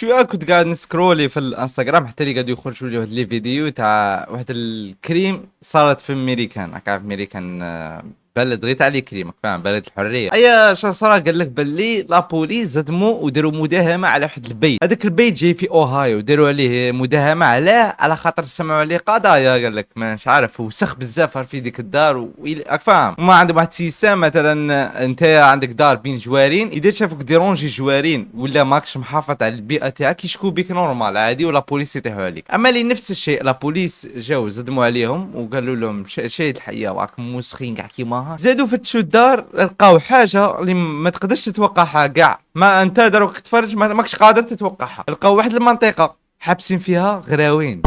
شويه كنت قاعد نسكرولي في الانستغرام حتى اللي قاعد يخرجوا لي واحد لي فيديو تاع واحد الكريم صارت في ميريكان. راك عارف ميريكان بلد غير تاع لي كريم فاهم، بلد الحريه. ايا شا صرا قال لك باللي لابوليس زدموا وداروا مداهمه على واحد البيت. هذاك البيت جاي في اوهايو، داروا عليه مداهمه على خاطر سمعوا عليه قضايا. قال لك مش عارف وسخ بزاف في ديك الدار راك فاهم. وما عندهم واحد السيستم مثلا انت عندك دار بين جوارين، اذا شافوك ديرونجي جوارين ولا ماكش محافظ على البيئه تاعك يشكو بك نورمال عادي، ولا بوليس يطيحوا عليك. اما لي نفس الشيء لا بوليس جاو زدموا عليهم وقالوا لهم شيء الحقيقه راكم موسخين كاع كيما زادوا فتشوا الدار لقاو حاجه اللي ما تقدرش تتوقعها كاع. ما انت دروك تفرج ماكش قادر تتوقعها. لقاو واحد المنطقه حابسين فيها غراوين.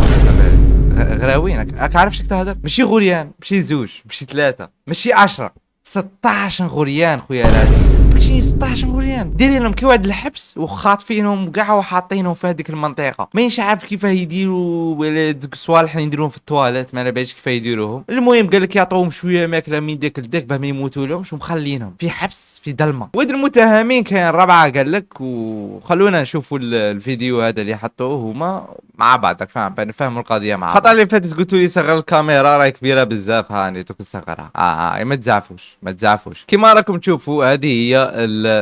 غراوين راك عارف شك تهدر؟ ماشي غوريان، ماشي زوج، ماشي ثلاثه، ماشي 10، 16 غوريان خويا العزيز. ماشي 16 غوريان دايرين لهم كي واحد الحبس وخاطفينهم كاع وحاطينهم في هذيك المنطقه. مانيش عارف كيفاه يديروا ولا دوك الصوالح اللي يديروهم في التواليت، ما على باليش كيفاه يديروهم. المهم قال لك يعطوهم شويه ماكله من داك لداك باه ما يموتوا لهمش، ومخلينهم في حبس في ظلمه. واد المتهمين كاين 4 قال لك. وخلونا نشوفوا الفيديو هذا اللي حطوه هما مع بعض فاهم، نفهموا القضيه مع بعض. الخطأ اللي فاتت قلتوا لي صغر الكاميرا راهي كبيره بزاف، هاني توك صغرها. ما تزعفوش كيما راكم تشوفوا. هذه هي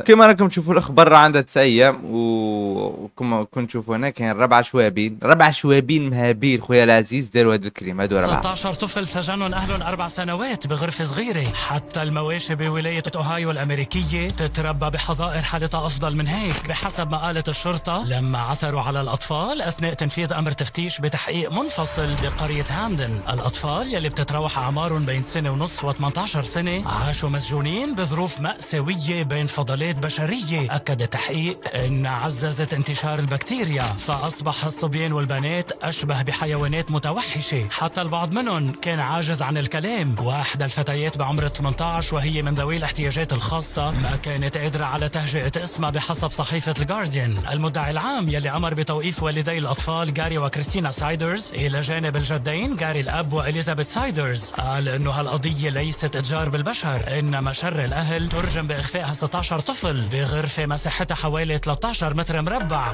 كيما راكم تشوفوا الاخبار عندها 9 ايام، وكما كنت تشوفوا هنا كاين 4 شوابين مهابيل خويا العزيز داروا هذا الكريم. هادو 4 16 طفل سجنهم اهلهم 4 سنوات بغرفه صغيره. حتى المواشي بولايه اوهايو الامريكيه تتربى بحظائر حالتها افضل من هيك بحسب ما قالت الشرطه لما عثروا على الاطفال اثناء تنفيذ امر تفتيش بتحقيق منفصل بقريه هامدن. الاطفال يلي بتتراوح اعمارهم بين سنه ونص و18 سنه عاشوا مسجونين بظروف مأساويه بين فضلات بشريه. اكد التحقيق ان عززت انتشار البكتيريا فاصبح الصبيان والبنات اشبه بحيوانات متوحشه. حتى البعض منهم كان عاجز عن الكلام. واحدى الفتيات بعمر 18 وهي من ذوي الاحتياجات الخاصه ما كانت قادره على تهجئه اسمها بحسب صحيفه الجارديان. المدعي العام يلي امر بتوقيف والدي الاطفال جاري وكريستينا سايدرز الى جانب الجدين جاري الاب واليزابيث سايدرز قال انه هالقضيه ليست اتجار بالبشر، انما شر الاهل ترجم باخفاء 16 طفل بغرفه مساحتها حوالي 13 متر مربع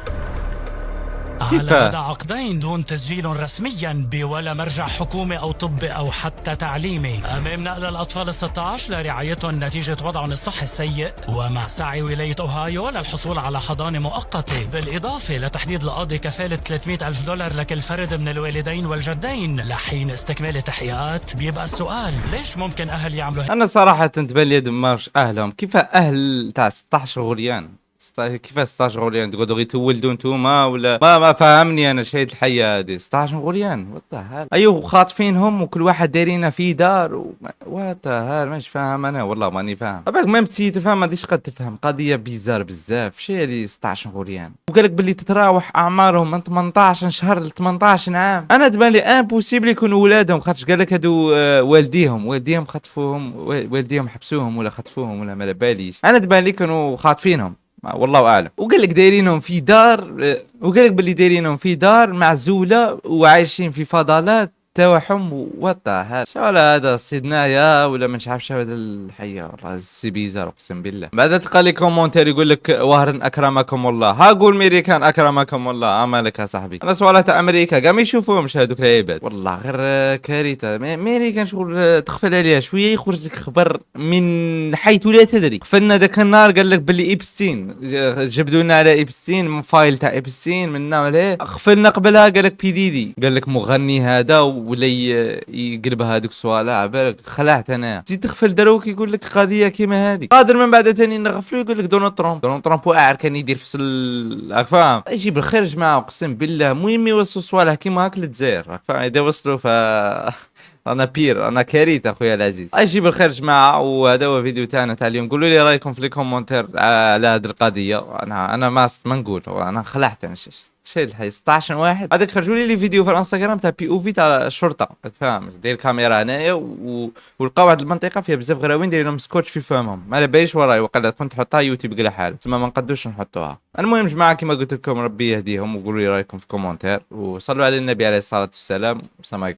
على مدى عقدين دون تسجيل رسميا بولا مرجع حكومي او طبي او حتى تعليمي. امام نقل الاطفال ال16 لرعايتهم نتيجه وضعهم الصحي السيء، ومع سعي ولايه اوهايو للحصول على حضانه مؤقته، بالاضافه لتحديد القاضي كفاله $300,000 لكل فرد من الوالدين والجدين لحين استكمال التحقيقات. بيبقى السؤال ليش ممكن اهل يعملوا هيك؟ انا صراحه تبان لي دماغش اهلهم كيف اهل تاع 16 غوريان. كيف 16 غوريان تقعدوا غير تولدوا نتوما ولا ما فهمني انا شيء الحياه هذه 16 غوريان وات. ايوه خاطفينهم وكل واحد دايرينه في دار وات مش فاهم انا والله ماني فاهم. بالك ما تسي تفهم ما ديش قد تفهم قضيه بيزار بزاف. شي اللي 16 غوريان وقال لك باللي تتراوح اعمارهم من 18 شهر ل 18 عام. انا تبان لي امبوسيبل يكونوا ولادهم، خاطر قال لك هادو والديهم خطفوهم، والديهم حبسوهم ولا خطفوهم ولا ما باليش. انا تبان لي كانوا خاطفينهم والله اعلم. وقال لك دايرينهم في دار، وقال لك باللي دايرينهم في دار معزوله وعايشين في فضلات تاعهم وطا. شو هذا صيدنايا ولا ما نعرفش هذا الحيه والله سي بيزار اقسم بالله. بعد تلقى لي كومونتير يقول لك وهرن اكرمكم الله. ها قول ميريكان اكرمكم الله. مالك يا صاحبي؟ انا سؤال تاع امريكا كاع ما يشوفوهمش هذوك العباد والله غير كارثه. ميريكان شغل تغفل عليها شويه يخرج لك خبر من حيث لا تدري. قفلنا ذاك النهار قال لك باللي ايبستين جبدوا لنا على ايبستين من فايل تاع ايبستين منا عليه. قفلنا قبلها قال لك بي دي دي قال لك مغني هذا ولا يقلبها هذوك السؤال. عبالك خلعت انا تزيد تغفل دروك يقول لك قضيه كيما هذه. قادر من بعد ثاني نغفلوا يقول لك دونالد ترامب واعر كان يدير في فاهم يجيب الخير جماعه اقسم بالله. المهم يوصلوا صوالح كيما هاك للجزائر فاهم. اذا وصلوا انا بير انا كارثه اخويا العزيز. يجيب الخير جماعه. وهذا هو الفيديو تاعنا تاع اليوم. قولوا لي رايكم في الكومنتير على هذه القضيه. انا ما نقول انا خلعت انا شيء الحي 16 واحد. هذاك خرجوا لي فيديو في الانستغرام تاع بي او في تاع الشرطه فاهم داير كاميرا هنايا ولقاو واحد المنطقه فيها بزاف غراوين دايرين لهم سكوتش في فمهم. ما على باليش وراي وقال كنت حطها يوتيوب قال حال تما ما نقدوش نحطوها. المهم جماعه كما قلت لكم ربي يهديهم. وقولوا لي رايكم في كومنتير وصلوا على النبي عليه الصلاه والسلام. السلام عليكم.